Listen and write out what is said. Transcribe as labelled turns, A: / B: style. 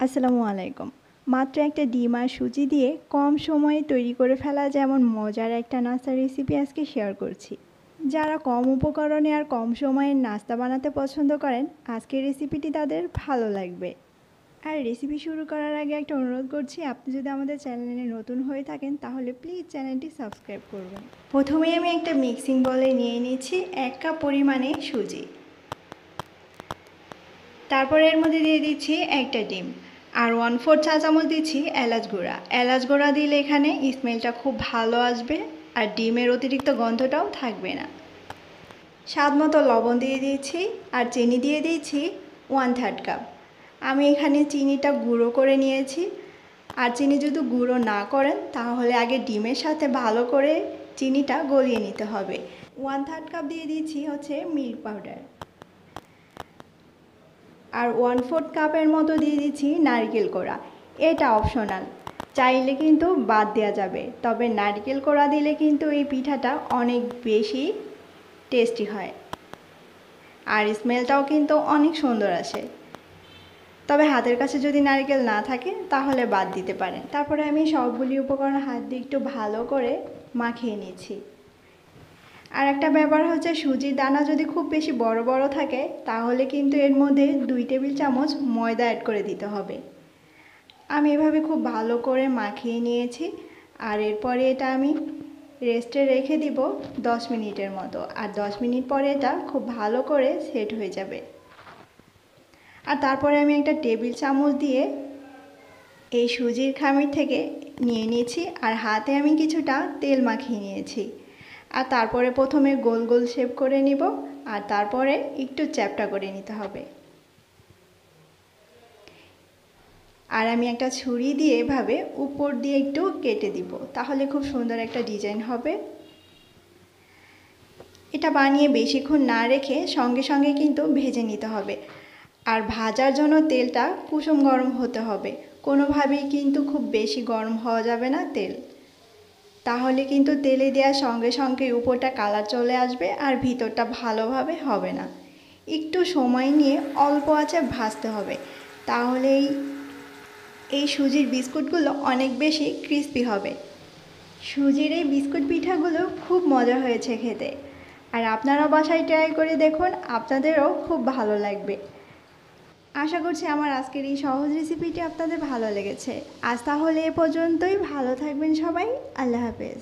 A: আসসালামু আলাইকুম। মাত্র একটা ডিম আর সুজি দিয়ে কম সময়ে তৈরি করে ফেলা যেমন মজার একটা নাস্তা রেসিপি আজকে শেয়ার করছি। যারা কম উপকরণে আর কম সময়ে নাস্তা বানাতে পছন্দ করেন, আজকের রেসিপিটি তাদের ভালো লাগবে। আর রেসিপি শুরু করার আগে একটা অনুরোধ করছি, আপনি যদি আমাদের চ্যানেলে নতুন হয়ে থাকেন তাহলে প্লিজ চ্যানেলটি সাবস্ক্রাইব করবেন। প্রথমেই আমি একটা মিক্সিং বলে নিয়ে নিচ্ছি 1 কাপ পরিমাণে সুজি। তারপরে এর মধ্যে দিয়ে দিচ্ছি একটা ডিম আর 1/4 চা চামচ দিচ্ছি এলাচ গুঁড়া। এলাচ গুঁড়া দিলে এখানে স্মেলটা খুব ভালো আসবে আর ডিমের অতিরিক্ত গন্ধটাও থাকবে না। স্বাদ মতো লবণ দিয়ে দিয়েছি আর চিনি দিয়ে দিয়েছি 1/3 কাপ। আমি এখানে চিনিটা গুঁড়ো করে নিয়েছি। আর চিনি যদি গুঁড়ো না করেন তাহলে আগে ডিমের সাথে ভালো করে চিনিটা গলিয়ে নিতে হবে। 1/3 কাপ দিয়ে দিচ্ছি হচ্ছে মিল্ক পাউডার আর 1/4 কাপের মতো দিয়ে দিচ্ছি নারকেল কোড়া। এটা অপশনাল, চাইলে কিন্তু বাদ দেওয়া যাবে, তবে নারকেল কোড়া দিলে কিন্তু এই পিঠাটা অনেক বেশি টেস্টি হয় আর স্মেলটাও কিন্তু অনেক সুন্দর আসে। তবে হাতের কাছে যদি নারকেল না থাকে তাহলে বাদ দিতে পারেন। তারপরে আমি সবগুলি উপকরণ হাত দিয়ে একটু ভালো করে মাখিয়ে নিচ্ছি। আর একটা ব্যাপার হচ্ছে, সুজির দানা যদি খুব বেশি বড় বড় থাকে তাহলে কিন্তু এর মধ্যে 2 টেবিল চামচ ময়দা অ্যাড করে দিতে হবে। আমি এভাবে খুব ভালো করে মাখিয়ে নিয়েছি আর এরপরে এটা আমি রেস্টে রেখে দিব 10 মিনিটের মতো। আর 10 মিনিট পরে এটা খুব ভালো করে সেট হয়ে যাবে। আর তারপরে আমি একটা টেবিল চামচ দিয়ে এই সুজির খামির থেকে নিয়ে নিয়েছি আর হাতে আমি কিছুটা তেল মাখিয়ে নিয়েছি। আর তারপরে প্রথমে গোল গোল শেপ করে নিব আর তারপরে একটু চ্যাপ্টা করে নিতে হবে। আর আমি একটা ছুরি দিয়ে এভাবে উপর দিয়ে একটু কেটে দিব, তাহলে খুব সুন্দর একটা ডিজাইন হবে। এটা বানিয়ে বেশিক্ষণ না রেখে সঙ্গে সঙ্গে কিন্তু ভেজে নিতে হবে। আর ভাজার জন্য তেলটা কুসুম গরম হতে হবে, কোনোভাবেই কিন্তু খুব বেশি গরম হওয়া যাবে না তেল, তাহলে কিন্তু তেলে দেওয়ার সঙ্গে সঙ্গে উপরটা কালার চলে আসবে আর ভিতরটা ভালোভাবে হবে না। একটু সময় নিয়ে অল্প আঁচে ভাজতে হবে, তাহলেই এই সুজির বিস্কুটগুলো অনেক বেশি ক্রিস্পি হবে। সুজির এই বিস্কুট পিঠাগুলো খুব মজা হয়েছে খেতে, আর আপনারাও বাসায় ট্রাই করে দেখুন, আপনাদেরও খুব ভালো লাগবে। আশা করছি আমার আজকের এই সহজ রেসিপিটি আপনাদের ভালো লেগেছে। আজ তাহলে এ পর্যন্তই। ভালো থাকবেন সবাই। আল্লাহ হাফেজ।